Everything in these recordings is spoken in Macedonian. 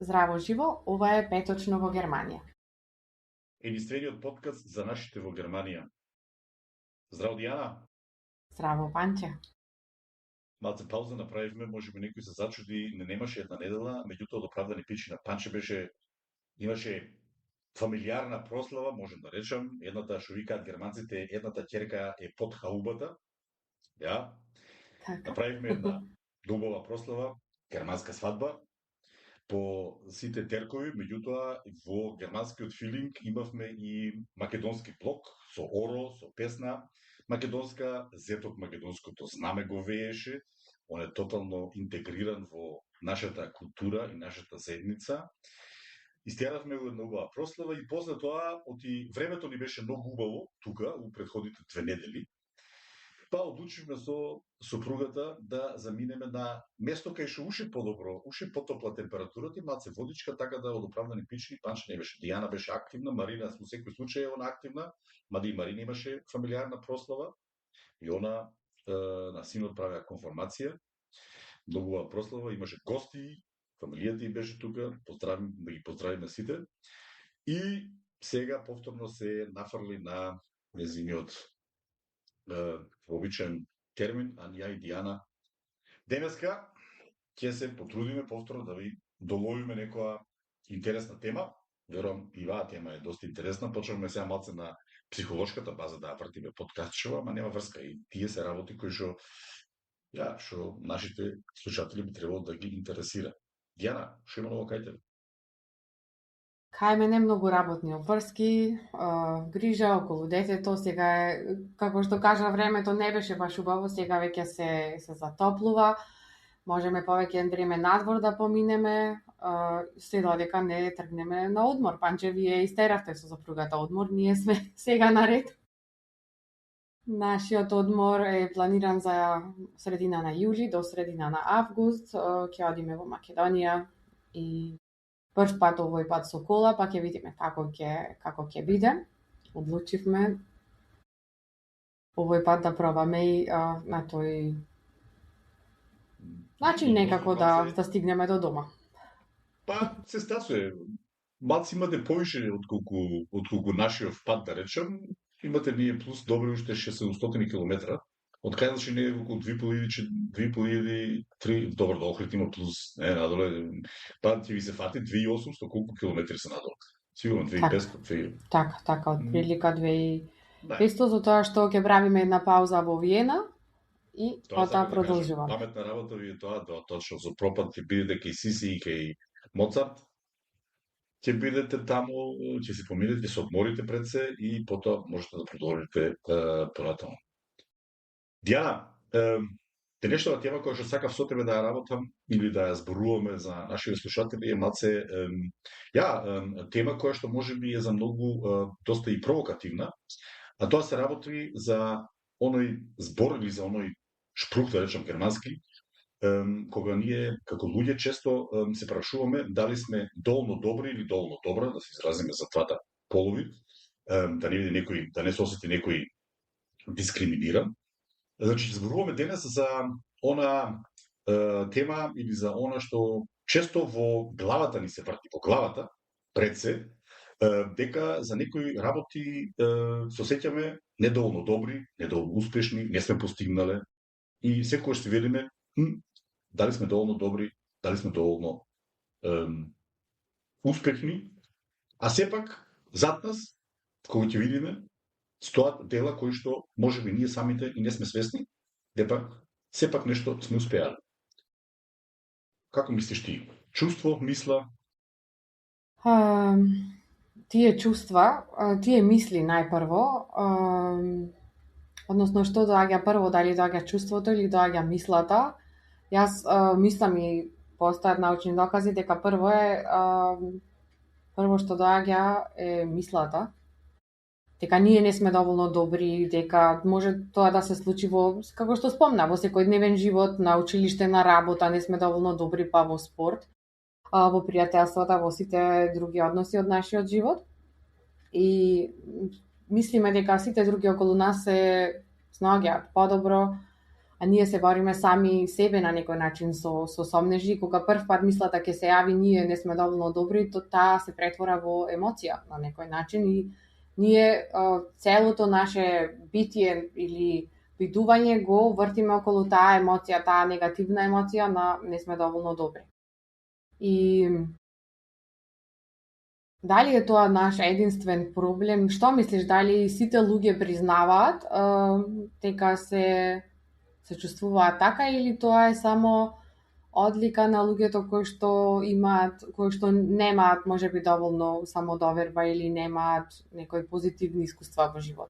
Здраво живо, ова е Петочно во Германија. Единствениот подкаст за нашите во Германија. Здраво, Дијана. Здраво, Панче. Малце пауза направивме, можеби некој се зачуди, не немаше една недела, меѓутоа од оправдани причини Панче имаше фамилиарна прослава, можем да речам, едната што викаат германците, едната ќерка е под хаубата. Ја. Така. Направивме една убава прослава, германска свадба по сите теркови, меѓутоа во германскиот филинг имавме и македонски блок со оро, со песна македонска, зеток македонското знаме го вееше, он е тотално интегриран во нашата култура и нашата заедница. Истеравме го една убава прослава и после тоа, времето ни беше многу убаво тука, у претходните 2 недели, па одлучивме со сопругата да заминеме на место кај што уште подобро, уште потопла температурата и малце водичка, така да од оправдани причини Панче не беше. Дијана беше активна, Марина во секој случај е она активна, мада и Марина имаше фамилиарна прослава и она на синот правеа конформација. Многува прослава, имаше гости, фамилијата и беше тука, да ги поздравиме сите. И сега повторно се нафрли на незиниот обичен термин, а ја и Дијана денеска ќе се потрудиме повторно да ви доловиме некоја интересна тема. Верувам и оваа тема е доста интересна. Почнавме сега малце на психолошката база да вртиме подкастчева, ама нема врска, и тие се работи кои што нашите слушатели би требало да ги интересира. Дијана, што има ново кај тебе? Кај мене многу работни обврски, грижа околу детето, сега е, како што кажа, времето не беше баш убаво, сега веќе се затоплува, можеме повеќе време надвор да поминеме, се додека не тргнеме на одмор. Панче, вие истеравте со сопругата одмор, ние сме сега наред. Нашиот одмор е планиран за средина на јули до средина на август, ќе одиме во Македонија и прв пат овој пат со кола, па ќе видиме како ќе биде. Одлучивме овој пат да пробаме и на тој начин некако да стигнеме до дома. Па се стасува. Малци имате повише отколку нашиот пат, да речем. Имате ние плюс добри уште 600 км. Од кај не е околу 2.500-3, добро, до Охрид има плюс, надоле, па ќе ви се фати 2.800, колку километри се надоле? Сигурно 2.500. Така, од прилика 2.500, за тоа што ќе правиме една пауза во Виена и потоа продолжуваме. Паметна работа ви е тоа, точно за пропад ќе бидете кај Сиси и кај Моцарт, ќе бидете таму, ќе се помирите, ќе се одморите пред се и потоа можете да продолжите понатаму. Дијана, денешната тема која што сакав со тебе да ја работам или да ја зборуваме за нашите слушатели е малце тема која што можеби е за многу доста и провокативна, а тоа се работи за оној збор или за оној шпрух, да речем германски, кога ние како луѓе често се прашуваме дали сме доволно добри или доволно добра, да се изразиме за двата полови, да не биде некој, да не се осети некој дискриминиран. Значи, зборуваме денес за она тема или за она што често во главата ни се врти, во главата, пред се, дека за некои работи се осеќаме недоволно добри, недоволно успешни, не сме постигнале и секогаш се велиме дали сме доволно добри, дали сме доволно успешни, а сепак зад нас, кога ќе видиме, стоат дела кои што можеби ние самите и не сме свесни, дека сепак нешто сме успеали. Како мислиш ти? Чувство, мисла? Тие чувства, тие мисли најпрво, односно што доаѓа прво, дали доаѓа чувството или доаѓа мислата. Јас мислам и постојат научни докази дека прво што доаѓа е мислата, дека ние не сме доволно добри, дека може тоа да се случи како што спомна, во секојдневен живот, на училиште, на работа, не сме доволно добри, па во спорт, во пријателствата, во сите други односи од нашиот живот. И мислиме дека сите други околу нас се снаоѓаат подобро, а ние се бориме сами себе на некој начин со сомнежи, кога прв пат мислата ќе се јави, ние не сме доволно добри, то таа се претвора во емоција на некој начин и ние целото наше битие или бидување го вртиме околу таа емоција, таа негативна емоција на не сме доволно добри. И дали е тоа наш единствен проблем? Што мислиш, дали сите луѓе признаваат дека се чувствуваат така или тоа е само одлика на луѓето кои што немаат можеби доволно самодоверба или немаат некои позитивни искуства во живот?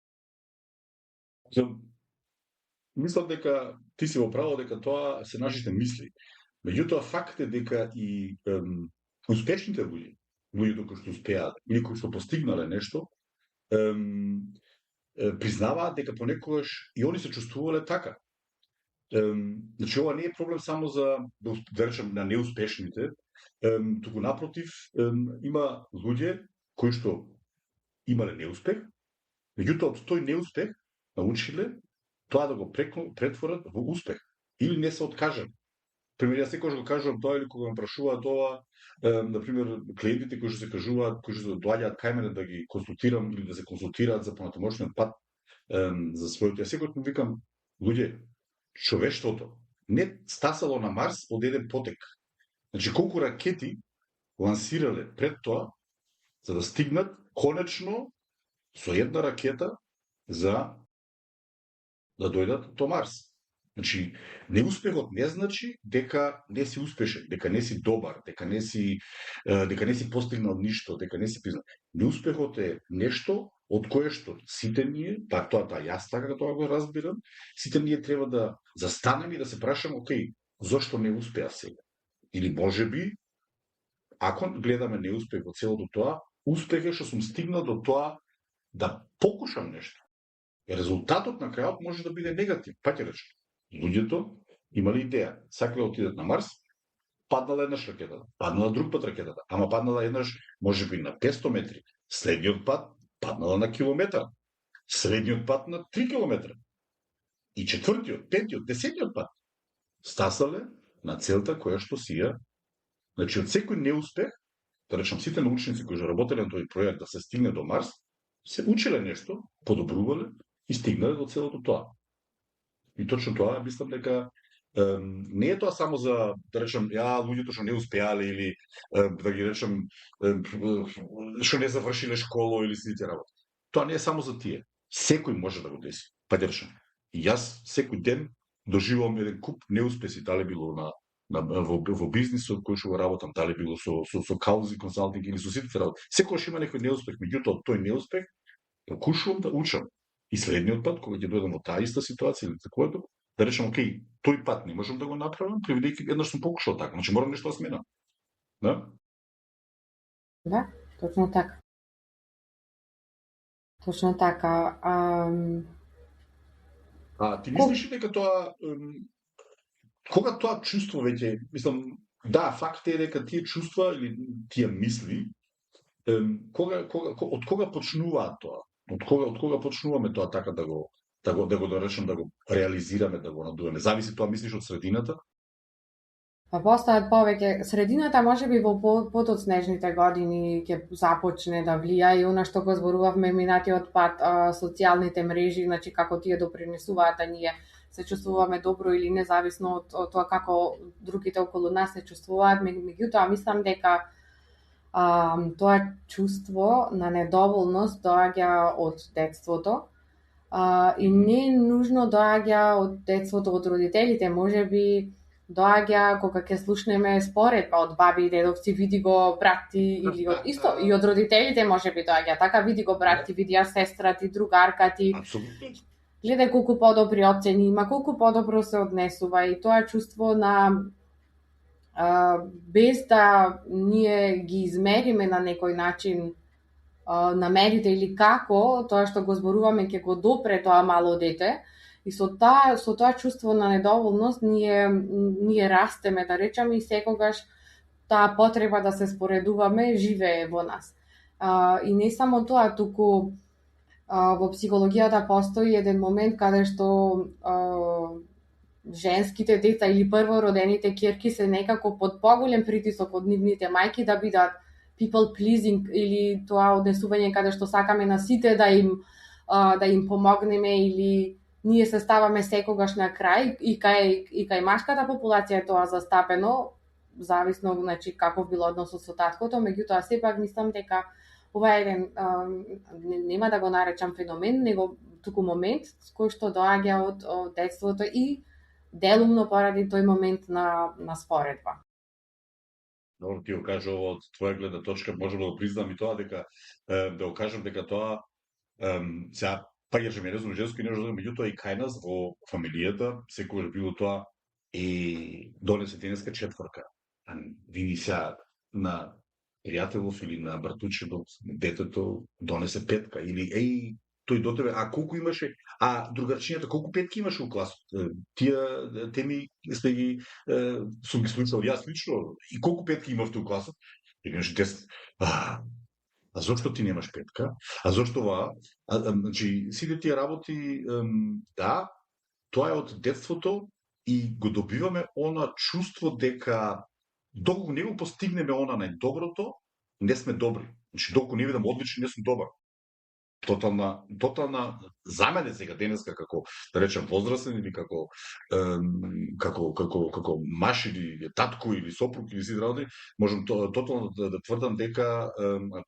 Мислам дека ти си во право дека тоа се нашите мисли. Меѓутоа факт е дека и успешните луѓето кои што успеаат или кои што постигнале нешто, признаваат дека понекогаш и они се чувствувале така. Значи, ова не е проблем само за, да речем, на неуспешните, туку напротив, има луѓе кои што имале неуспех, меѓутоа од тој неуспех научиле тоа да го претворат во успех или не се откажат. Пример, јас секогаш го кажувам тоа или кога ме прашуваат ова, например, клиентите кои што се кажуваат, кои што доаѓаат кај мене да ги консултирам или да се консултираат за понатамошниот пат за своето. Јас секогаш му викам, луѓе, човештвото не стасало на Марс од еден потек. Значи, колку ракети лансирале пред тоа, за да стигнат конечно со една ракета за да дојдат до Марс. Значи, неуспехот не значи дека не си успешен, дека не си добар, дека не си постигнал ништо, дека не си признат. Неуспехот е нешто од кое што сите ние, тоа јас така тоа го разбирам, сите ние треба да застанеме и да се прашаме, окей, зошто не успеа сега? Или можеби, ако гледаме неуспех во целото тоа, успех е што сум стигнал до тоа да покушам нешто. Резултатот на крајот може да биде негатив. Па ќе речем, луѓето имале идеја, сакале да отидат на Марс, паднала еднаш ракетата, паднала друг пат ракетата, ама паднала еднаш можеби на 500 метри, следниот пат паднала на километар, средниот пат на 3 километра. И четвртиот, петиот, десетиот пат стасале на целта која што си ја. Значи, од секој неуспех, да речем, сите научници кои работеле на тој проект да се стигне до Марс, се учеле нешто, подобрувале и стигнале до целото тоа. И точно тоа, мислам дека не е тоа само за, да речем, луѓето што не успеале или, да ги речем, што не завршиле школа или сите работи. Тоа не е само за тие. Секој може да го деси. Па да речем, и јас секој ден доживувам еден куп неуспеси, дали било во бизнисот кој што го работам, дали било со каузи консалтинг или со сите работи. Секогаш има некој неуспех, меѓутоа од тој неуспех покушувам да учам. И следниот пат, кога ќе дојдам во таа иста ситуација или таквото, да речем, окей, тој пат не можам да го направам, преведејќи еднаш сум покушал така. Значи морам нешто да сменам. Да? Да, точно така. Точно така. Ти мислиш дека тоа кога тоа чувство веќе, мислам, да, факт е дека тие чувства или тие мисли од кога почнуваат тоа? Од кога почнуваме тоа така да го речем, да го реализираме, да го надуваме? Зависи тоа, мислиш, од средината? Па постојат повеќе. Средината можеби во подоцнежните години ќе започне да влија и она што го зборувавме минатиот пат, социјалните мрежи, значи како тие допринесуваат да ние се чувствуваме добро или независно од тоа како другите околу нас се чувствуваат. Меѓутоа, мислам дека тоа чувство на недоволност доаѓа од детството и не нужно доаѓа од детството, од родителите. Можеби доаѓа кога ќе слушнеме споредба од баби и дедовци, види го брат ти, или исто и од родителите можеби доаѓа така, види го брат ти, види ја сестра ти, другарка ти. Гледај колку подобри оцени има, колку подобро се однесува, и тоа чувство на без да ние ги измериме на некој начин намерите или како тоа што го зборуваме ќе го допре тоа мало дете, и со тоа чувство на недоволност ние растеме, да речеме, и секогаш таа потреба да се споредуваме живее во нас. И не само тоа, туку во психологијата постои еден момент каде што женските деца или првородените ќерки се некако под поголем притисок од нивните мајки да бидат people pleasing или тоа однесување каде што сакаме на сите да им помогнеме или ние се ставаме секогаш на крај и кај машката популација е тоа застапено, зависно значи каков бил односот со таткото, меѓутоа сепак мислам дека ова е еден нема да го наречам феномен, него туку момент кој што доаѓа од детството и делумно поради тој момент на споредба. Добро, ти го кажа ова од твоја гледна точка, можам да го признам и тоа дека да го кажам дека тоа сега па ќе ме резум женско и нешто, меѓутоа и кај нас во фамилијата секогаш било тоа и донесе денеска четврка. А види сега на пријателов или на братучинот детето донесе петка или тој до тебе, а колку имаше, а другарчињата колку петки имаше у класот? Тие теми сте ги сум ги слушал јас лично и колку петки имавте у класот? И имаше 10. А зошто ти немаш петка? А зошто ова? Значи сите тие работи да, тоа е од детството и го добиваме она чувство дека доколку не го постигнеме она најдоброто, не сме добри. Значи доколку не видам одличен, не сум добар. Тотална за мене сега денеска како да речем возрастен или како маж или татко или сопруг или сите работи, можам тотално да тврдам дека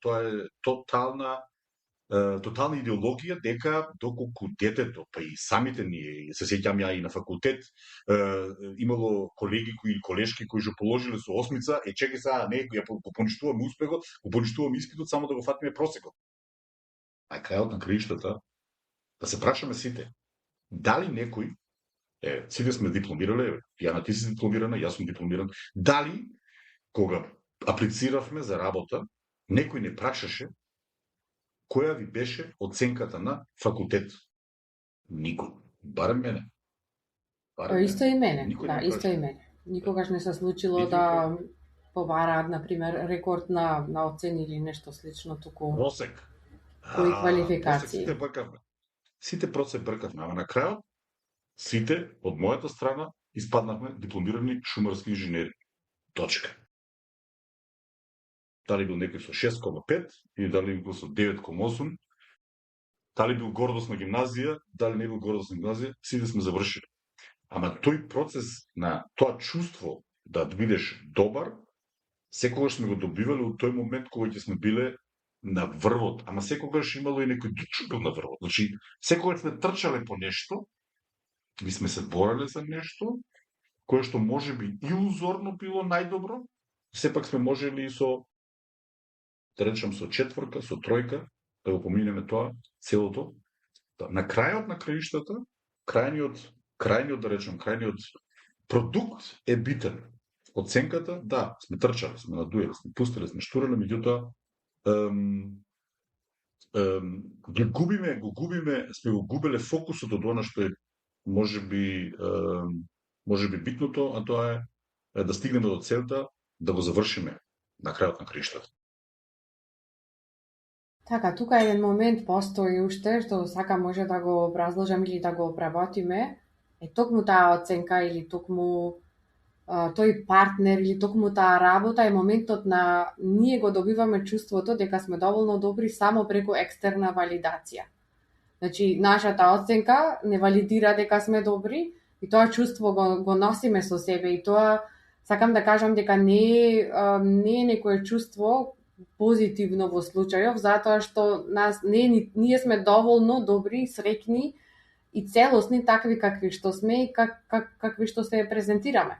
тоа е тотална идеологија дека доколку детето, па и самите ние, се сеќам ја и на факултет, имало колеги или колешки кои што положиле со 8, чекај сега, не, ја поничтуваме успехот, го поничтуваме испитот само да го фатиме просекот. А крајот на краиштата, да се прашаме сите, дали некој, сите сме дипломирале, Јана ти си дипломирана, јас сум дипломиран, дали кога аплициравме за работа, некој не прашаше која ви беше оценката на факултет? Никој. Барем мене. Исто и мене, да, исто и мене. Никогаш не се случило да побараат, например, рекорд на оцени или нешто слично, туку просек. Кои квалификации? Сите просек бркавме, ама на крајот сите од мојата страна испаднахме дипломирани шумарски инженери. Точка. Дали бил некој со 6,5 или дали бил со 9,8, дали бил гордост на гимназија, дали не бил гордост на гимназија, сите сме завршили. Ама тој процес на тоа чувство да бидеш добар, секогаш сме го добивале од тој момент кога ќе сме биле на врвот, ама секогаш имало и некој друг бил на врвот. Значи, секогаш сме трчале по нешто, ми сме се бореле за нешто, кое што може би илузорно било најдобро, сепак сме можели и со, да речем, со четврка, со тројка, да го поминеме тоа, целото. На крајот на краиштата, крајниот, да речем, крајниот продукт е битен. Оценката, да, сме трчали, сме надуели, сме пустили, сме штурали, меѓутоа, сме го губеле фокусот од она што е можеби битното, а тоа е да стигнеме до целта, да го завршиме на крајот на краиштата. Така, тука еден момент постои уште, што сака може да го образложам или да го обработиме, е токму таа оценка или токму тој партнер или токму таа работа е моментот на ние го добиваме чувството дека сме доволно добри само преку екстерна валидација. Значи, нашата оценка не валидира дека сме добри и тоа чувство го носиме со себе и тоа сакам да кажам дека не е некое чувство позитивно во случајов, затоа што ние сме доволно добри, среќни и целосни такви какви што сме и какви што се презентираме.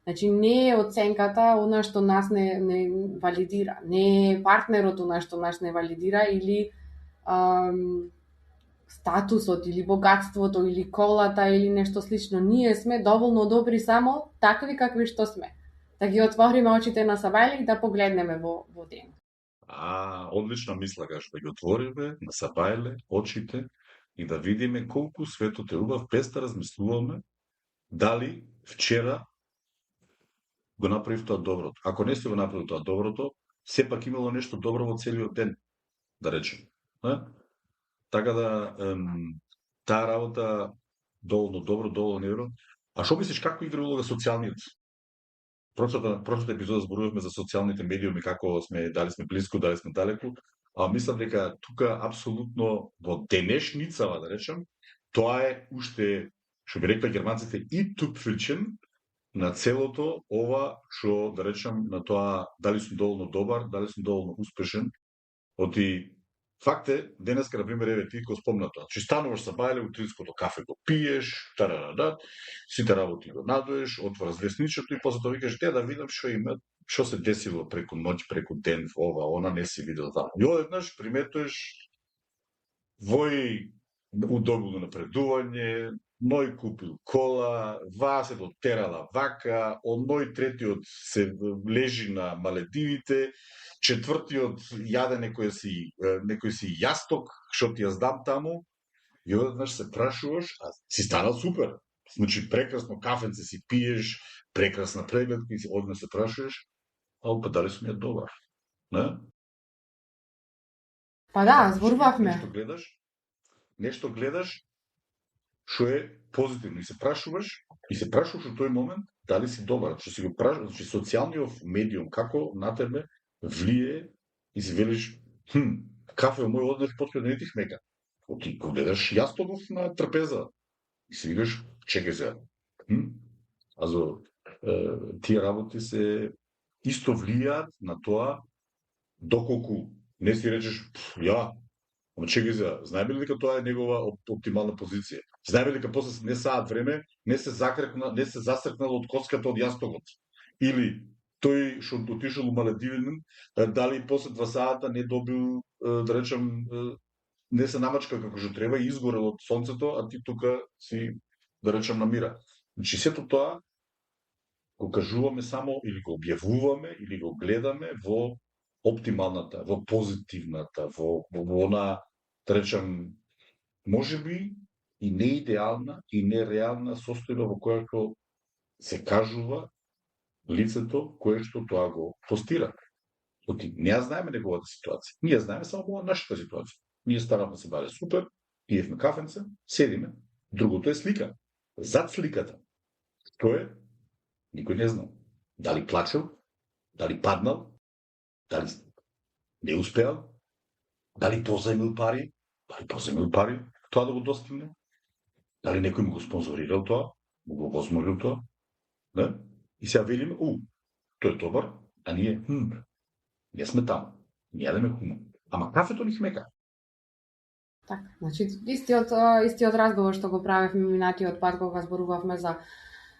Значи, не е оценката она што нас не валидира, не е партнерот она што нас не валидира или статусот или богатството или колата или нешто слично. Ние сме доволно добри само такви какви што сме. Да ги отвориме очите на сабајле и да погледнеме во ден. Одлична мисла кажа, да ги отвориме на сабајле очите и да видиме колку светот е убав, без да размислуваме дали вчера го направив тоа доброто. Ако не сте го направил тоа доброто, сепак имало нешто добро во целиот ден, да речем. Така да, таа работа доволно добро, доволно недобро, А што мислиш како игра улога социјалниот? Прошлата епизода зборувавме за социјалните медиуми, како дали сме близко, дали сме далеку, а мислам дека тука апсолутно во денешницава, да речем, тоа е уште, што би рекла германците, и тупфичен на целото ова, што, да речем, на тоа дали сум доволно добар, дали сум доволно успешен. Оти, факт е, денеска, например, еве ти го спомна тоа. Че стануваш са бајле, утринското кафе го пиеш, тарарадат, сите работи го надоеш, отвораш весничето и после тоа викаш, да видам што има, што се десило преку ноќ, преку ден, ова, она не си видел таму. И одеднаш приметуваш вој удобно напредување, ној купил кола, ваа се дотерала вака, оној третиот се лежи на Маледивите, четвртиот јаде некој си јасток, што ти ја здам таму, и одеднаш се прашуваш, а си станал супер. Значи, прекрасно кафенце си пиеш, прекрасна прегледка и одеднаш се прашуваш, а опа, дали сум ја добар? Не? Па да, зборувавме. Нешто гледаш што е позитивно и се прашуваш во тој момент дали си добар, што си го прашуваш, значи социјалниот медиум како на тебе влие и си велиш, кафе во мој однев почне да не ти смека. Ти го гледаш јастогов на трпеза и си викаш, чекај сега. Азо, тие работи се исто влијаат на тоа доколку не си речеш, ама чекај сега, знаеме ли дека тоа е негова оптимална позиција? Знаеме ли дека после не саат време не се засркнал од коската од јастогот? Или тој што отишол у Маледивин, дали после 2 сата не добил, да речем, не се намачка како што треба и изгорел од сонцето, а ти тука си, да речем, на мира. Значи, сето тоа го кажуваме само или го објавуваме или го гледаме во оптималната, во позитивната, во она, да речем, можеби и неидеална и нереална состојба во која се кажува лицето кое што тоа го постира. Оти, не ја знаеме неговата ситуација. Ние знаеме само нашата ситуација. Ние станавме се баре супер, пиевме кафенце, седиме, другото е слика. Зад сликата, што е, никој не знал. Дали плачел, дали паднал, дали не успеал, дали позајмил пари, тоа да го достигне, дали некој му го спонзорирал тоа, му го возможил тоа, не? И сега велиме, тој е добар, а ние, не сме таму, не јадеме хуман. Ама кафето ни смека. Така, значи, истиот разговор што го правевме минатиот пат кога зборувавме за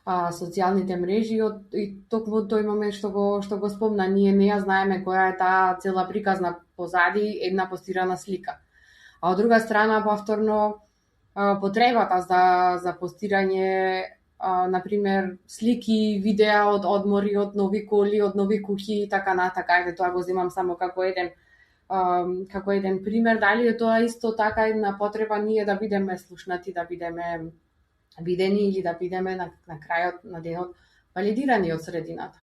социјалните мрежи и токму тој момент што го спомна, ние не ја знаеме која е таа цела приказна позади една постирана слика. А од друга страна, повторно, потребата за постирање, например, слики, видеа од одмори, од нови коли, од нови куќи и така натака. Ајде, тоа го земам само како еден пример. Дали е тоа исто така една потреба ние да бидеме слушнати, да бидеме видени или да бидеме на крајот на денот валидирани од средината?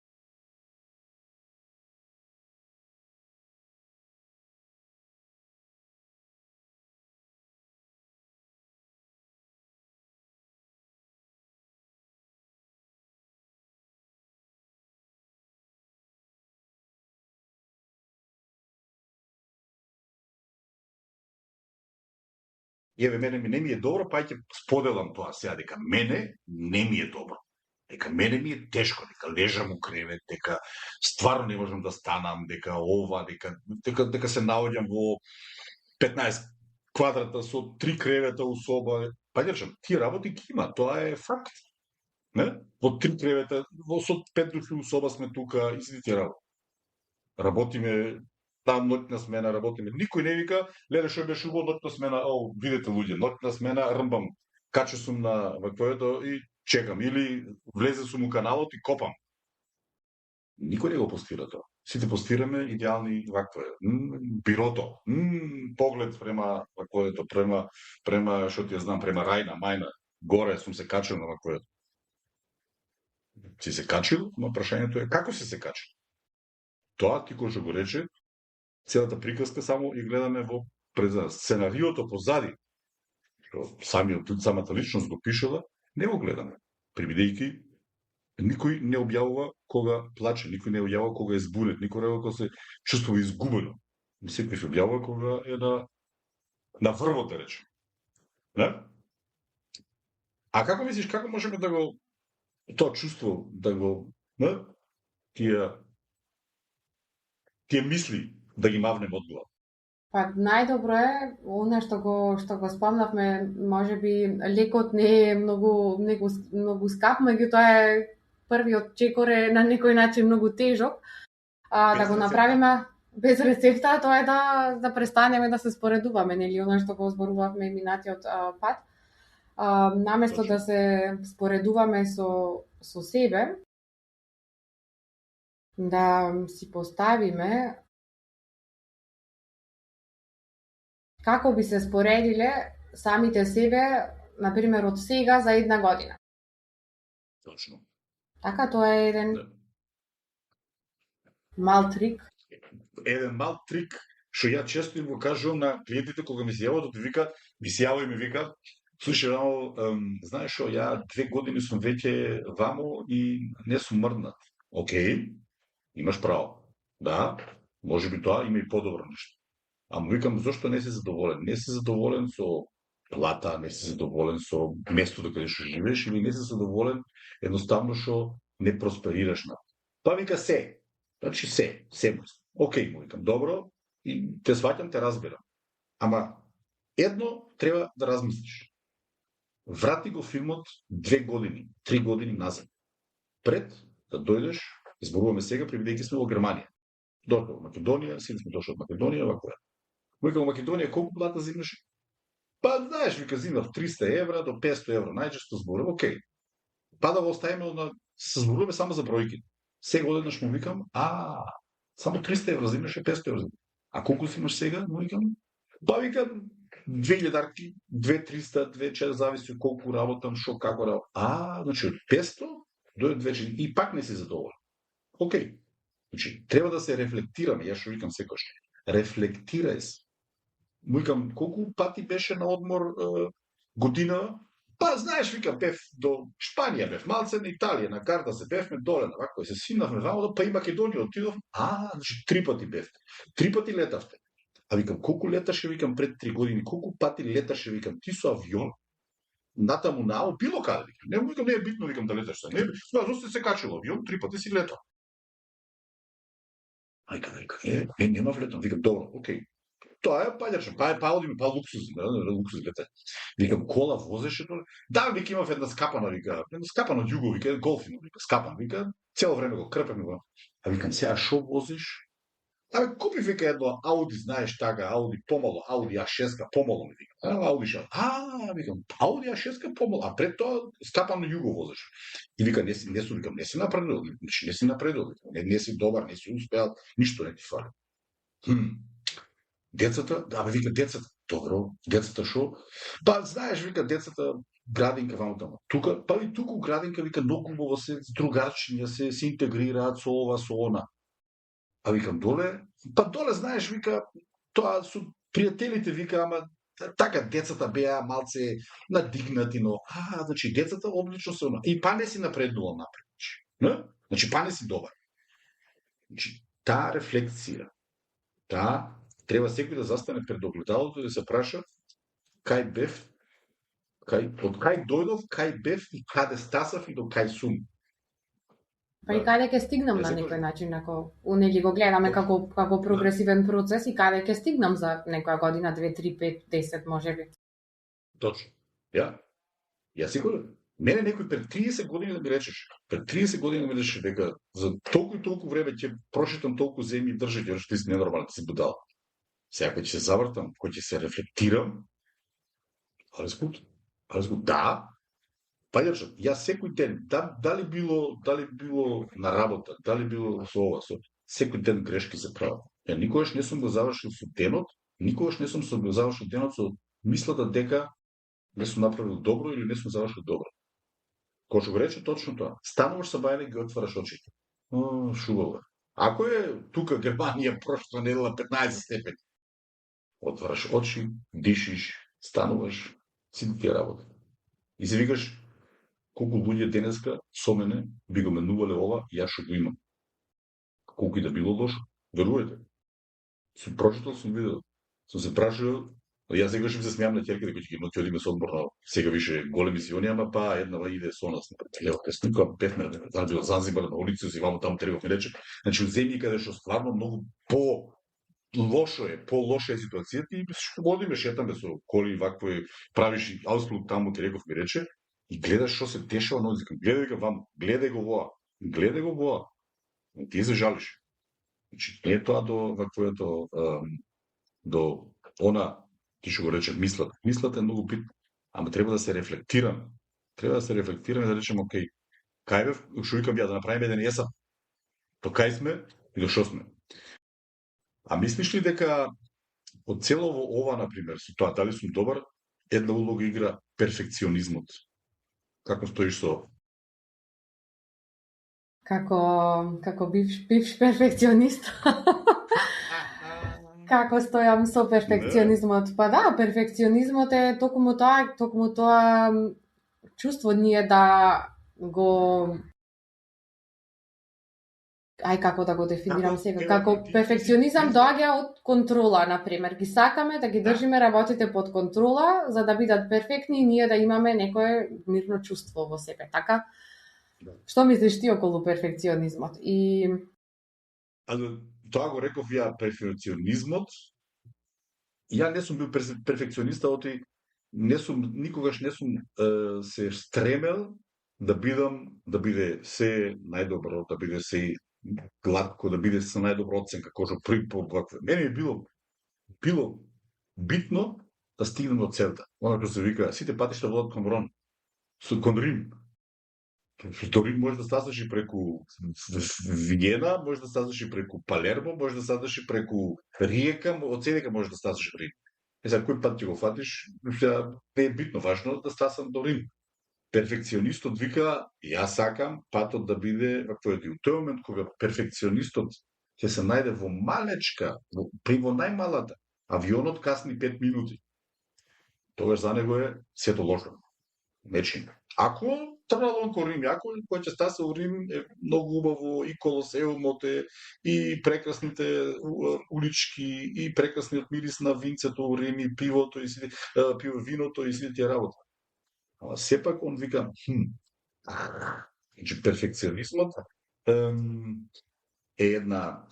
Еве, мене не ми е добро, па ќе споделам тоа сега, дека мене не ми е добро. Дека мене ми е тешко, дека лежам у кревет, дека стварно не можам да станам, дека ова, дека се наоѓам во 15 квадрата со 3 кревета у соба. Па речам, тие работи ги има, тоа е факт. Не? Во 3 кревета, со 5 души у соба сме тука и сите тие работи. Работиме там ноќна смена, работиме. Никој не вика, леле што беше убаво ноќна смена, видете луѓе, ноќна смена, рмбам, каче сум на ваквоето и чекам, или влезе сум у каналот и копам. Никој не го постира тоа. Сите постираме идеални ваквоe. Бирото, поглед према ваквоето, према што ти ја знам, према рајна, мајна, горе сум се качил на ваквоето. Си се качил, но прашањето е како си се качил? Тоа ти кој што го рече, целата приказка само и гледаме во сценариото позади, што самата личност го пишела, не го гледаме. Прибидејќи никој не објавува кога плаче, никој не објавува кога е збунет, никој не објавува кога се чувствува изгубено. Секој се објавува кога е на врвот, да речем. Не? А како мислиш, како можеме да го тоа чувство, да го, не? Тие мисли да ги мавнем од глава? Па најдобро е, она што го спомнавме, можеби лекот не е многу скап, меѓутоа е првиот чекор е на некој начин многу тежок. Да го направиме без рецепта, тоа е да престанеме да се споредуваме, нели, она што го зборувавме минатиот пат. Наместо да се споредуваме со себе, да си поставиме како би се споредиле самите себе, например, од сега за една година. Точно. Така, тоа е еден мал трик. Еден мал трик, што ја често им го кажувам на клиентите кога ми се јават, ми се јава и ми вика, слушај, Рамо, знаеш што, ја 2 години сум веќе вамо и не сум мрднат. Океј, имаш право. Да, може би тоа има и подобро нешто. Ама викам, зошто не си задоволен? Не си задоволен со плата, не си задоволен со местото каде што живееш, или не си задоволен едноставно што не просперираш на. Па вика се. Значи се му. Океј, му викам, добро, и те сваќам, те разбирам. Ама едно треба да размислиш. Врати го филмот 2 години, 3 години назад. Пред да дојдеш, зборуваме сега, прибидејќи сме во Германија. Дојдов во Македонија, сите сме дошли од Македонија, вако е. Вика, во Македонија колку плата зимаш? Па, знаеш, вика, зимав 300 евра до 500 евра, најчесто зборувам, океј. Па да го оставиме, се зборуваме само за бројки. Сега одеднаш му викам, само 300 евра зимаше, 500 евра зимаш. А колку си имаш сега? Му викам, па викам, 2000-арки, 2300, 2400, зависи од колку работам, шо, како работам. Значи, од 500 до 2000, и пак не си задоволен. Океј. Значи, треба да се рефлектираме, јас што викам секојаш. Рефлектирај се. Му викам, колку пати беше на одмор година? Па, знаеш, викам, бев до Шпанија, бев малце на Италија, на карта се бевме доле, вако се синавме вамо, па и Македонија отидов. Значи 3 пати бевте. 3 пати летавте. Викам, колку леташе, викам, пред 3 години, колку пати леташе, викам, ти со авион, натаму нао, било каде, викам. Не е битно, викам, да леташ се. Зошто се качил авион, 3 пати си летал. Викам, нема влетам. Викам, добро, океј. Тоа е паѓачно, па одиме, па луксузи летање. Викам, кола возеше тоа? Да, вика, имав една скапана, вика, скапана од југо, вика, голф има, вика, скапан, вика, цело време го крпеме го. Викам, сега шо возиш? Купи, вика, едно Ауди, знаеш така, Ауди помало, Ауди А6 помало, ми вика. Ауди ша. Викам, Ауди А6 помало, пред тоа скапано југо возеш. И вика, не си напредил, не си напредил, не си добар, не си успеал, ништо не ти фали. Децата, вика, децата, добро, децата шо? Па, знаеш, вика, децата, градинка вамо тамо. Тука, па и туку градинка, вика, многу убаво се другарчиња, се интегрираат со ова, со она. Викам, доле, знаеш, вика, тоа со пријателите, вика, ама така, децата беа малце надигнати, но, значи, децата одлично се она. И па не си напреднувал напред. Значи, па не си добар. Значи, таа рефлексија, треба секој да застане пред огледалото и да се праша кај бев, од кај дојдов, кај бев и каде стасав и до кај сум. Па и каде ќе стигнам на некој начин, ако нели го гледаме како прогресивен процес и каде ќе стигнам за некоја година, 2, 3, 5, 10 можеби. Точно. Ја сигурен. Мене некој пред 30 години да ми речеш, пред 30 години да ми речеш дека за толку и толку време ќе прошетам толку земји и држави, што ти си ненормален, ти си будал. Сега кој ќе се завртам, кој ќе се рефлектирам, да, паѓачот, јас секој ден, дали било на работа, дали било со ова, секој ден грешки се прават. Ја никогаш не сум го завршил со денот, со мислата дека не сум направил добро или не сум завршил добро. Кој што го рече точно тоа, стануваш са бајле и ги отвараш очите. Шубаво. Ако е тука Германија прошла недела 15 степени, отвараш очи, дишиш, стануваш, сите тие работи. И се викаш, колку луѓе денеска со мене би го менувале ова, јас што го имам. Колку и да било лошо, верувајте. Сум прочитал, сум видел. Сум се прашал, јас секогаш им се смеам на ќерките кои ќе ќе одиме со одморно, сега више големи си они, ама па еднава иде со нас. Ево, тука петна, бил Занзибар на улица, си вамо таму требав ми рече. Значи, у земји каде што стварно многу лошо е ситуацијата и што одиме, шетаме со коли вакви, правиш и ауспилот таму, ти реков ми рече, и гледаш што се дешава на озикам. Гледај го вам, гледај го воа. Ти се жалиш. Значи, не е тоа до ваквото, до она, ти што го рече, мислата. Мислата е многу битна, ама треба да се рефлектираме. Треба да се рефлектираме да речеме, окей, кај бев, што викам ја да направиме еден есап. До кај сме и до што сме. А мислиш ли дека од целово ова, например, со тоа дали сум добар, една улога игра перфекционизмот? Како стоиш со? Како бивш перфекционист. Како стојам со перфекционизмот? Па да, перфекционизмот е токму тоа чувство ние да го како да го дефинирам сега, како перфекционизам доаѓа од контрола, например. Ги сакаме да ги држиме работите под контрола, за да бидат перфектни и ние да имаме некое мирно чувство во себе, така? Што мислиш ти околу перфекционизмот? И тоа го реков ја, перфекционизмот. Ја не сум бил перфекциониста, оти никогаш не сум се стремел да биде се најдобро, да биде се гладко, да биде со најдобра оценка, како што први пат. Мене ми било битно да стигнем до целта. Она што се вика, сите патишта водат кон Ром, кон Рим. До Рим може да стасаш и преку Виена, може да стасаш и преку Палермо, може да стасаш и преку Риека, од седека може да стасаш и Рим. За кој пат ќе го фатиш, не е битно, важно да стасам до Рим. Перфекционистот вика, јас сакам патот да биде како е. У тој момент кога перфекционистот ќе се најде во малечка, во најмалата, авионот касни 5 минути. Тогаш за него е сето лошо. Нечим. Ако тргнал кон Рим, ако кој ќе стаса у Рим е многу убаво, и Колосеумот е, и прекрасните улички, и прекрасниот мирис на винцето у Рим, и пивото, и виното, и сите тие работи. Ама сепак он вика, значи перфекционизмот е една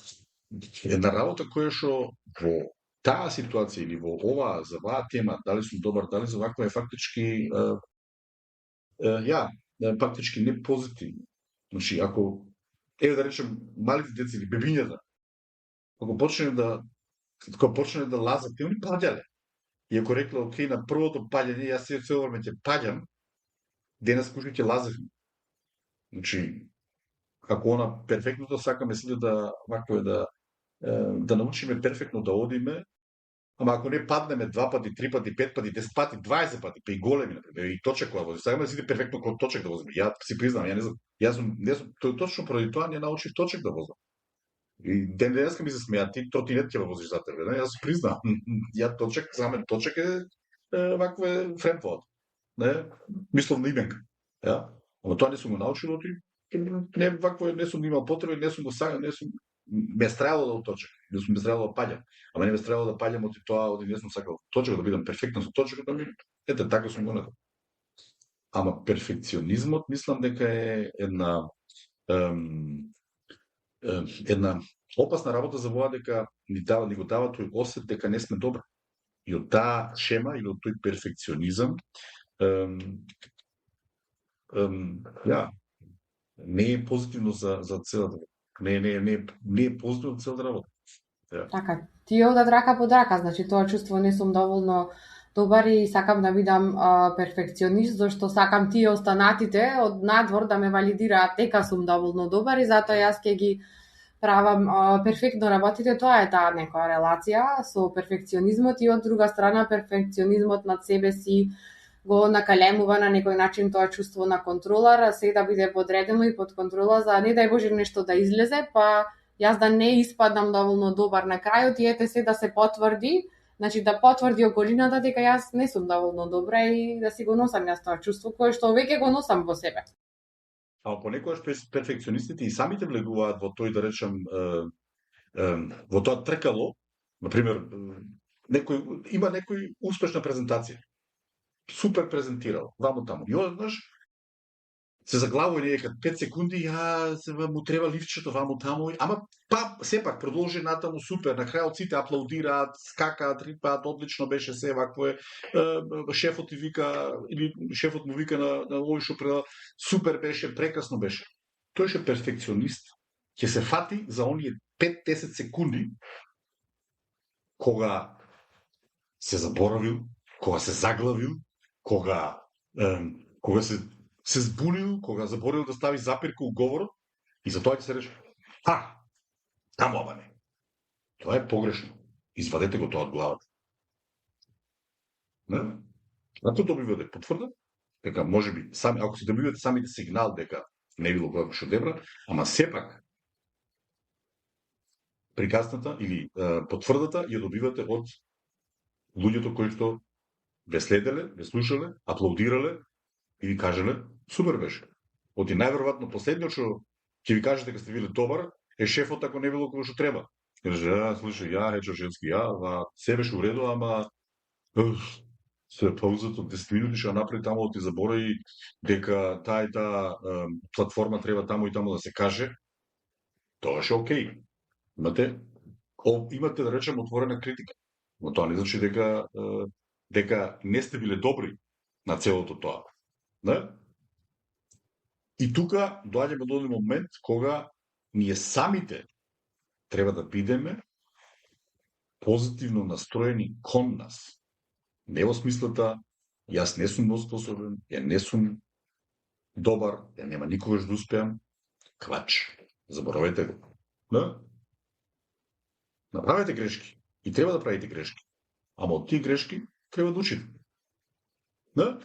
работа која што во таа ситуација или во оваа, за оваа тема, дали сум добар, дали за ваква е фактички фактички не позитивно. Значи, ако, да речем, малите деца или бебињата, ако почне да лазат, они паѓале. И ако рекле, окей, на првото паѓање, јас цело време ќе паѓам, денес куши ќе лазевме. Значи, ако она перфектното сакаме сите да научиме перфектно да одиме, ама ако не паднеме 2 пати, 3 пати, 5 пати, 10 пати, 20 пати, па и големи, например, и точек кога вози, сакаме сите перфектно кога точек да возиме. Ја си признам, не знам, точно поради тоа не научив точек да возам. И денеска ми се смеа, ти тротинет ќе возиш за тебе, јас си признам. Ја точек, за мен точек е ваква е фремфот. Не, мислам на именка. Ја, ама тоа не сум го научил, не вакво не сум имал потреба, не сум го сакал, не сум ме страјало да точек, не сум ме страјало да паѓам. Ама не ме страјало да паѓам од тоа, не сум сакал точек да бидам перфектен со точек да ми. Ете така сум го направил. Ама перфекционизмот мислам дека е една опасна работа за воа, дека ни го дава тој осет дека не сме добри. И од таа шема или од тој перфекционизам не е позитивно за целата. Не е позитивно целата работа. Така, ти одат рака под рака, значи тоа чувство не сум доволно добар и сакам да бидам перфекционист, зашто сакам тие останатите од надвор да ме валидираат дека сум доволно добар и затоа јас ќе ги правам перфектно работите. Тоа е таа некоја релација со перфекционизмот и од друга страна перфекционизмот над себе си го накалемува на некој начин тоа чувство на контрола, се да биде подредено и под контрола, за не дај Боже нешто да излезе, па јас да не испадам доволно добар на крајот и ете се да се потврди Значи да потврди околината дека јас не сум доволно добра и да си го носам јас тоа чувство кое што веќе го носам во себе. А понекогаш перфекционистите и самите влегуваат во тој, да речем, во тоа тркало, например, има некој успешна презентација. Супер презентирал, ваму таму. И одеднаш се заглавува некад 5 секунди, му треба ливчето ваму таму, ама сепак продолжи натаму супер, на крајот сите аплаудираат, скакаат, рипаат, одлично беше се, вакво е, шефот и вика, или шефот му вика на овој што предал, супер беше, прекрасно беше. Тој ше перфекционист, ќе се фати за оние 5-10 секунди, кога се заборавил, кога се заглавил, кога се збунил, кога заборил да стави запирка у говорот, и затоа ќе се рече, таму ама не. Тоа е погрешно. Извадете го тоа од главата. Не? Зато добивате потврда, дека можеби, ако се добивате самите сигнал дека не било како што дебра, ама сепак приказната или потврдата ја добивате од луѓето кои што ве следеле, ве слушале, аплаудирале и ви кажале, супер беше. Оти најверојатно последниот што ќе ви каже дека сте биле добар е шефот ако не било како што треба. Каже, слушај, Хечо Женски, се беше уреду, ама се паузата од 10 минути што направи таму да ти заборави дека таа и таа платформа треба таму и таму да се каже, тоа ше окей. Имате, да речем, отворена критика. Но тоа не значи дека не сте биле добри на целото тоа. Не? И тука доаѓаме до еден момент кога ние самите треба да бидеме позитивно настроени кон нас. Не во смислата, јас не сум способен, ја не сум добар, ја нема никогаш да успеам. Квач. Заборавете го. Да? Направете грешки. И треба да правите грешки. Ама од тие грешки треба да учите. Да?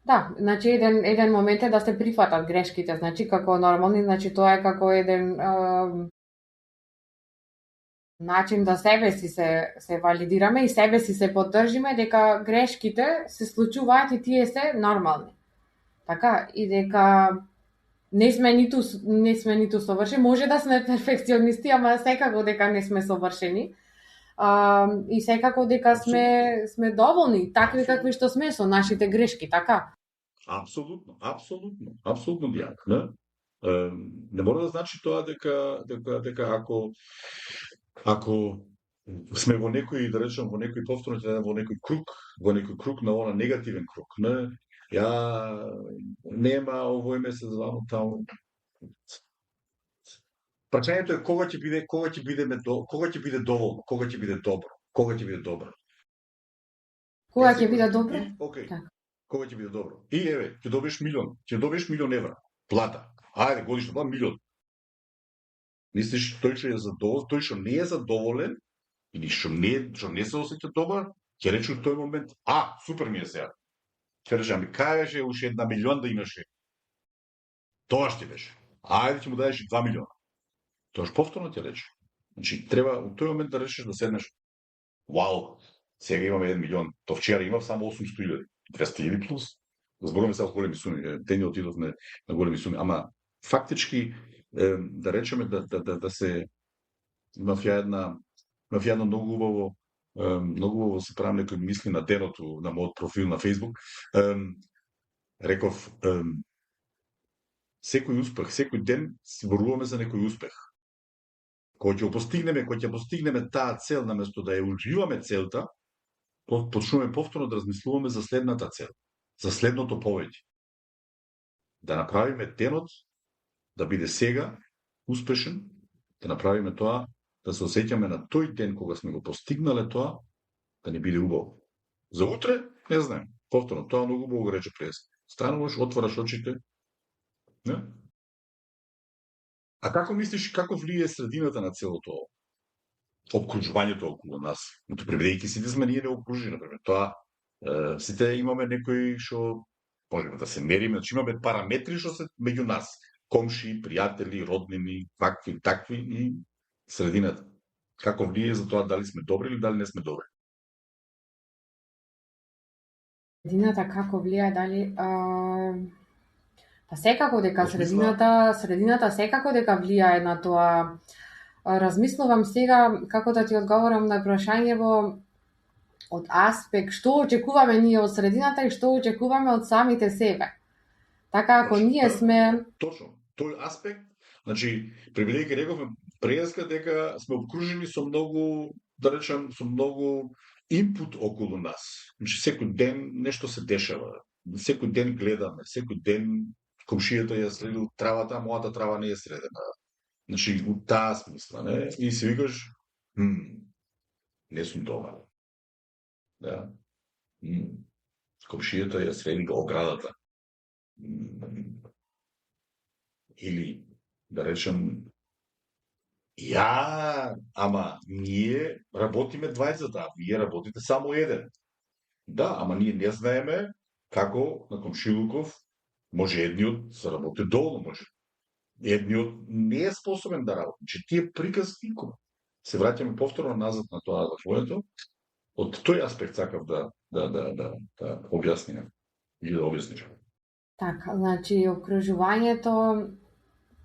Да, значи еден момент е да се прифатат грешките, значи како нормални, значи тоа е како еден начин да себе си се валидираме и себе си се поддржиме дека грешките се случуваат и тие се нормални. Така, и дека не сме ниту совршени, може да сме перфекционисти, ама секако дека не сме совршени. И секако дека сме доволни, такви какви што сме со нашите грешки, така? Апсолутно, Дијана. Не мора да значи тоа дека ако сме во некој, да речем, во некој повторно, во некој круг на она негативен круг, не? Нема овој месец ваму таму. Прашањето е кога ќе биде доволно, кога ќе биде добро. Кога ќе биде добро? Окей. Кога ќе биде добро. И еве, ќе добиеш милион евра плата. Ајде, годишно, милион. Мислиш, тој што не е задоволен или што не се осеќа добар, ќе рече во тој момент, супер ми е сега. Ќе рече, кај беше уште 1 милион да имаше. Тоа ще беше. Ајде ќе му дадеш и 2 милиона. Тоа што повторно ќе рече. Значи, треба во тој момент да решиш да седнеш, сега имаме 1 милион, то вчера имав само 800.000, 200.000 плюс. Зборуваме сега големи суми, деня отидовме на големи суми, ама фактички да речеме да се имав една многу убаво се правам некои мисли на деното на мојот профил на Facebook. Реков секој успех, секој ден зборуваме за некој успех. Кога ќе постигнеме таа цел, наместо да ја уживаме целта, почнуваме повторно да размислуваме за следната цел, за следното повеќе. Да направиме денот да биде сега успешен, да направиме тоа, да се осеќаме на тој ден кога сме го постигнале тоа, да не биде убаво. За утре, не знаем. Повторно, тоа многу убаво го рече през. Стануваш, отвараш очите. Не? А како мислиш, како влие средината на целото обкружувањето околу нас? Преведејќи сите сме ние неокружени, например. Тоа, сите имаме некои што можеме да се мериме, значи имаме параметри што се меѓу нас. Комши, пријатели, роднини, вакви, такви и средината. како влијае за тоа дали сме добри или дали не сме добри? Средината како влијае дали па секако дека Во смисла, средината секако дека влијае на тоа. Размислувам сега како да ти одговорам на прашањево од аспект што очекуваме ние од средината и што очекуваме од самите себе. Така ако точно, ние сме точно, тој аспект, значи, бидејќи рековме преска дека сме обкружени со многу, да речем, со многу инпут околу нас. Значи, секој ден нешто се дешава. Секој ден гледаме, секој ден комшијата ја средил травата, а мојата трава не е средена. Значи, у таа смисла, не? И си викаш, не сум добар. Да. Комшијата ја средил оградата. Или, да речем, ама ние работиме двајцата, а вие работите само еден. Да, ама ние не знаеме како на комшилуков може едниот се работи долу, може едниот не е способен да работи. Че тие приказки, се враќаме повторно назад на тоа за твоето, од тој аспект сакав да објасним или да објасниш. така, значи обкружувањето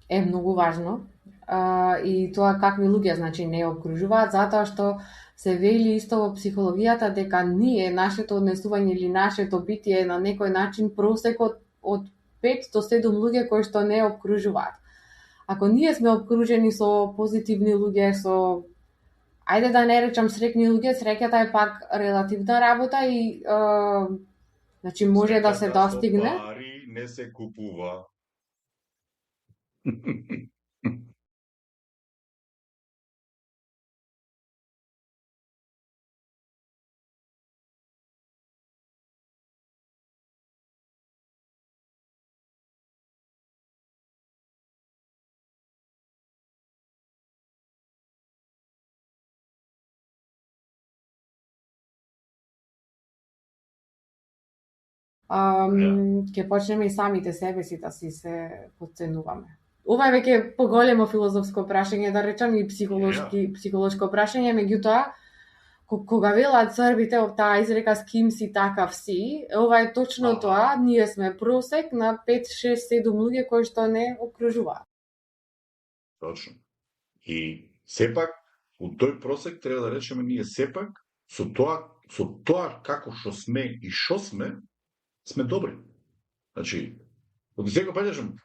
е многу важно. И тоа какви луѓе значи не обкружуваат, затоа што се вели исто во психологијата дека ние, нашето однесување или нашето битие е на некој начин просекот од 5 до 7 луѓе кои што не обкружуваат. Ако ние сме обкружени со позитивни луѓе, со ајде да не речам среќни луѓе, среќата е пак релативна работа и значи може да се достигне. Со пари не се купува. Ќе почнеме и самите себе си да си се подценуваме. Ова е веќе поголемо филозофско прашање, да речам, и психолошко прашање, меѓутоа, кога велат србите од таа изрека с ким си такав си, ова е точно тоа, ние сме просек на 5, 6, 7 луѓе кои што не окружуваат. Точно. И сепак, у тој просек треба да речеме ние сепак, со тоа како што сме и што сме добри. Значи, од сега кажам,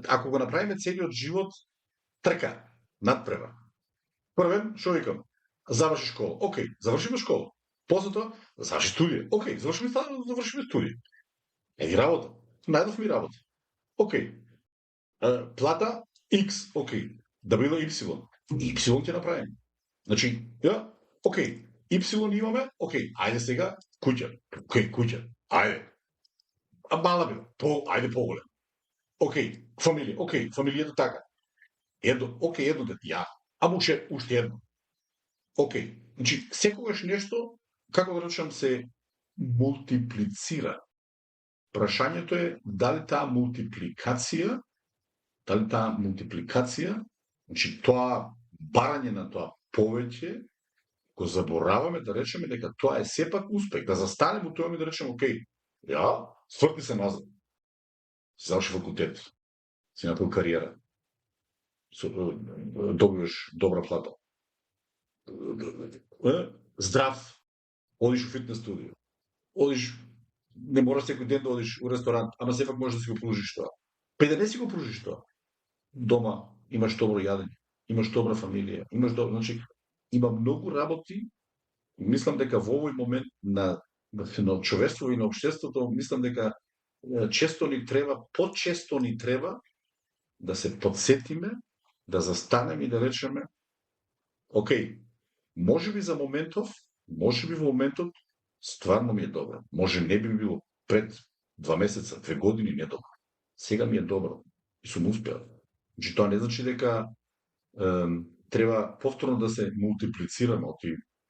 ако го направиме целиот живот трка, надпревар. Првен, што викам? Заврши школа. Океј, завршиме школа. После тоа, заврши студија. Океј, завршиме студија. Еди работа. Најдов ми работа. Океј. Плата X, океј. Да биде Y. Y ќе направиме. Значи, океј. Y имаме, океј. Ајде сега куќа. Океј, куќа. Ајде. А мала било, ајде поголем. Океј, фамилија, фамилијата така. Едно дете, ама уште едно. Океј, значи, секогаш нешто, како да речам, се мултиплицира. Прашањето е дали таа мултипликација, значи тоа барање на тоа повеќе, го забораваме да речеме дека тоа е сепак успех, да застанеме у тоа и да речеме, океј, сврти се назад. Си заврши факултет. Си направил кариера. Добиваш добра плата. Здрав. Одиш у фитнес студио. Одиш, не мораш секој ден да одиш у ресторант, ама сепак можеш да си го пружиш тоа. Па да не си го пружиш тоа. Дома имаш добро јадење, имаш добра фамилија, значи има многу работи. Мислам дека во овој момент на човештво и на општеството, мислам дека почесто ни треба да се подсетиме, да застанеме и да речеме, океј, можеби во моментот стварно ми е добро. Може не би било пред 2 месеца, 2 години не добро. Сега ми е добро и сум успеал. Значи тоа не значи дека треба повторно да се мултиплицираме.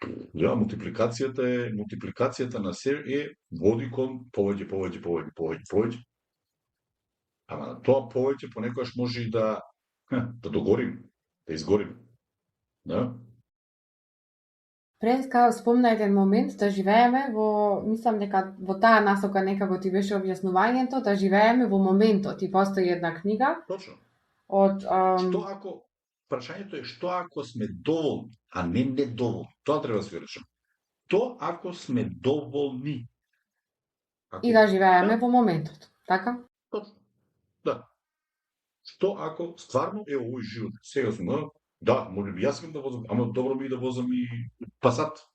Мултипликацијата на се води кон повеќе. Ама тоа повеќе понекогаш може и да догорим, да изгорим. Да? Преска спомна еден момент да живееме мислам дека во таа насока некако ти беше објаснувањето, да живееме во моментот. И постои една книга Точно. од Што ако прашањето е што ако сме доволни, а не недоволни. Тоа треба да се речем. Тоа ако сме доволни. и да живееме Да, во моментот, така? точно. Да. Што ако стварно е овој живот? Сега сум, да, може би јас сакам да возам, ама добро ми е да возам и Пасат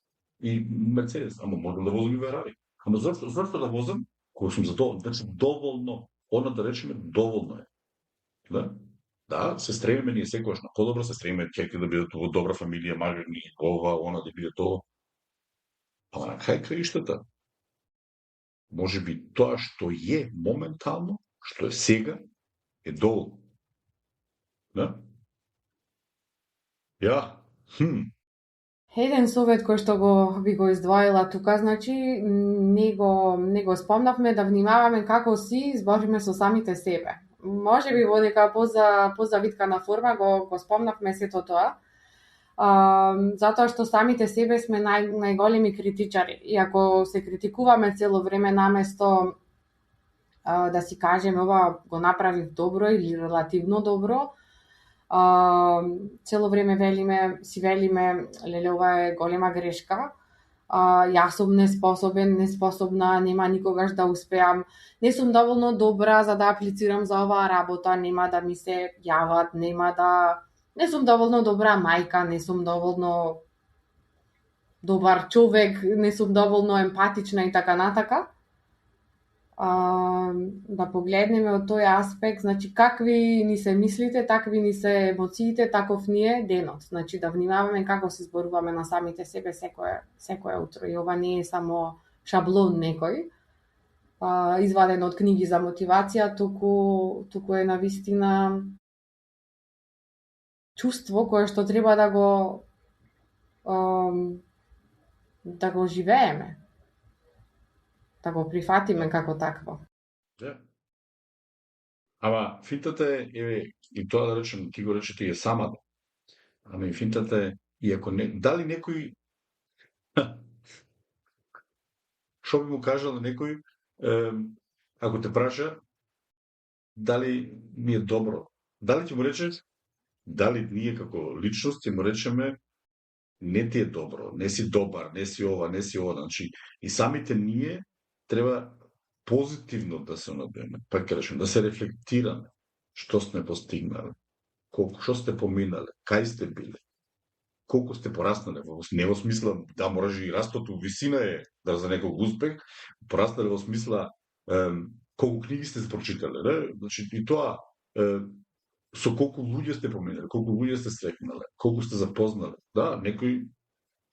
и Мерцедес, ама можам да возам и Ферари. Ама зашто да возам кога сум задоволен? Значи доволно. Она да речеме доволно е. Да? Да, се стремиме ние секогаш на подобро, се стремиме ќерки да бидат во добра фамилија, мажни, ова, она да биде тоа. Ама на крај краиштата, може би тоа што е моментално, што е сега, е доволно. Да? Ја, Еден совет кој што би го издвоила тука, значи, не го спомнавме да внимаваме како си збориме со самите себе. Може би во нека позавиткана форма го спомнавме сето тоа, затоа што самите себе сме најголеми критичари. И ако се критикуваме цело време наместо да си кажеме ова го направив добро или релативно добро, цело време си велиме, леле, ова е голема грешка, јас сум неспособен, неспособна, нема никогаш да успеам, не сум доволно добра за да аплицирам за оваа работа, нема да ми се јават, не сум доволно добра мајка, не сум доволно добар човек, не сум доволно емпатична и така натака. Да погледнеме од тој аспект, значи какви ни се мислите, такви ни се емоциите, таков ни е денот. Значи да внимаваме како се зборуваме на самите себе секое утро. И ова не е само шаблон некој, изваден од книги за мотивација, туку е навистина чувство кое што треба да го живееме, да го прифатиме како такво. Да. Ама финтата е, и тоа да речем, ти го рече ти е самата. Ама и финтата е, и ако не, дали некој што би му кажал на некој, ако те праша, дали ми е добро? Дали ќе му речеш, дали ние како личност ќе му речеме, не ти е добро, не си добар, не си ова, не си ова. Значи, и самите ние треба позитивно да се надеме, па ќе речем, да се рефлектираме што сме постигнале, што сте поминале, кај сте биле, колку сте пораснале, не во смисла, да, може и растот у висина е да за некој успех, пораснале во смисла колку книги сте прочитале, не? Значи, и тоа со колку луѓе сте поминале, колку луѓе сте срекнале, колку сте запознале. Да, некои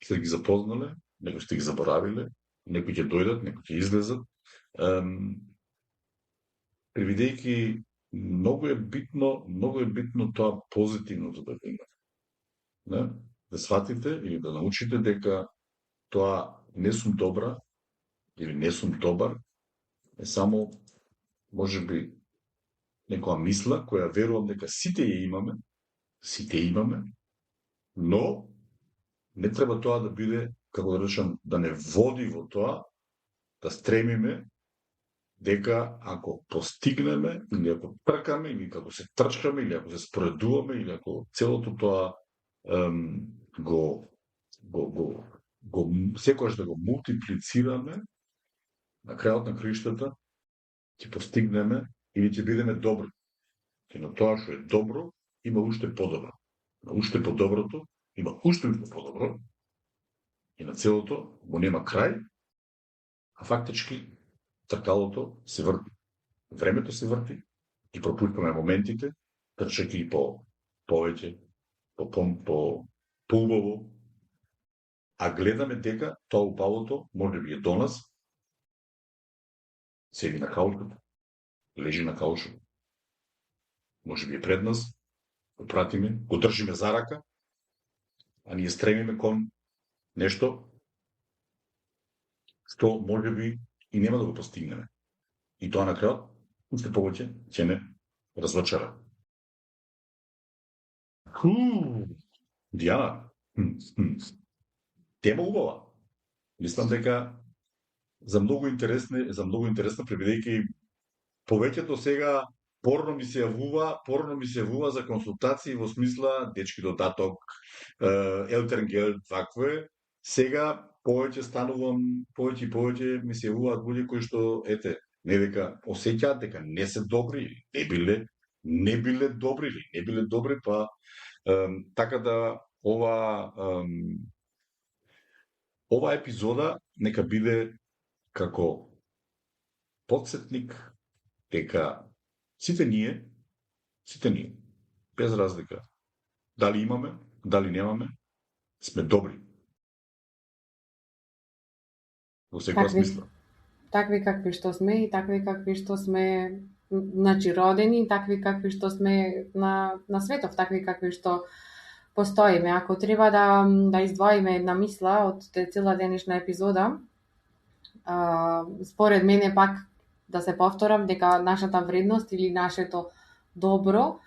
сте ги запознале, некои сте ги заборавиле, некои ќе дојдат, некои ќе излезат. Привидејќи многу е битно тоа позитивното да го имате. Не? Да сватите или да научите дека тоа не сум добра или не сум добар е само можеби некоја мисла која верувам дека сите имаме, но не треба тоа да биде, како да речам, да не води во тоа да стремиме дека ако постигнеме, или ако тркаме, или како се трчкаме, или ако се споредуваме, или ако целото тоа секогаш да го мултиплицираме, на крајот на краиштата ќе постигнеме или ќе бидеме добри. И на тоа што е добро, има уште подобро. На уште подоброто, има уште подобро. И на целото го нема крај, а фактички тркалото се врти. Времето се врти и пропуштаме моментите, трчајќи по повеќе, по убаво, а гледаме дека тоа убавото може би е до нас, седи на каучот, лежи на каучот, може би е пред нас, го пратиме, го држиме за рака, а ние стремиме кон нешто што може би и нема да го постигнеме. И тоа на крајот, уште повеќе ќе не развачара. Дијана, тема убава. Мислам дека за многу интересна пребидејќи повеќето сега порно ми се јавува за консултации во смисла дечки додаток, елтернгел, вакво е. Сега повеќе и повеќе ми се јавуваат луѓе кои што не дека осеќаат дека не се добри, не биле добри, па така да ова епизода нека биде како потсетник дека сите ние, без разлика, дали имаме, дали немаме, сме добри. Во секоја смисла. Такви какви што сме и такви какви што сме родени, такви какви што сме на светов, такви какви што постоиме. Ако треба да издвоиме една мисла од цела денешна епизода, според мене пак да се повторам дека нашата вредност или нашето добро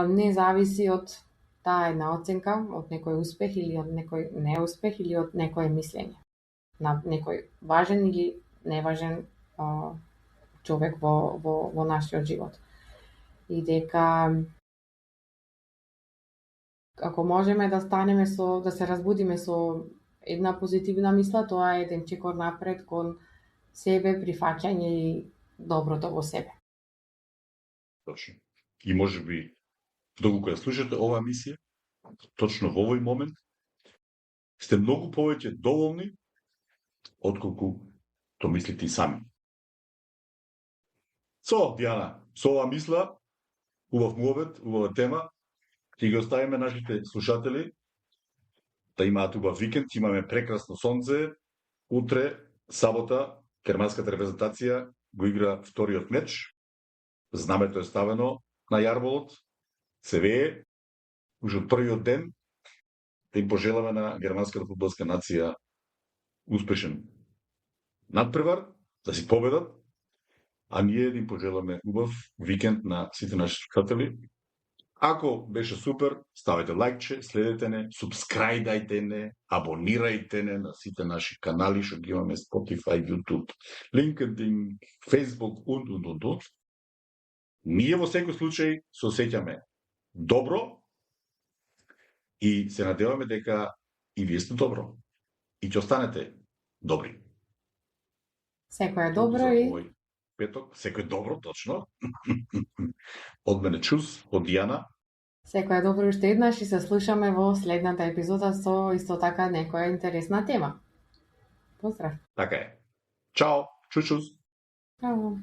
не зависи од таа една оценка, од некој успех или од некој неуспех или од некое мислење на некој важен или неважен човек во нашиот живот. И дека ако можеме да станеме да се разбудиме со една позитивна мисла, тоа е еден чекор напред кон себе, прифаќање и доброто во себе. Точно. И можеби доколку ја слушате оваа мисија, точно во овој момент, сте многу повеќе доволни отколку то мислите и сами. Диана, со оваа мисла, убав муабет, убава тема, ќе ги оставиме нашите слушатели да имаат убав викенд, имаме прекрасно сонце, утре, сабота, германската репрезентација го игра вториот меч, знамето е ставено на јарболот, се вее, ужо од првиот ден, да им пожеламе на германската фудбалска нација успешен надпревар, да си победат, а ние да им пожеламе убав викенд на сите наши слушатели. Ако беше супер, ставете лајкче, следете не, субскрајдајте не, абонирајте не на сите наши канали, што ги имаме Spotify, YouTube, LinkedIn, Facebook, und. Ние во секој случај се осеќаме добро и се надеваме дека и вие сте добро. И ќе останете добри. Секој е добро и овој петок, секој е добро, точно. Од мене чус, од Дијана. Секој е добро уште еднаш и се слушаме во следната епизода со исто така некоја интересна тема. Поздрав. Така е. Чао, чус. Чао.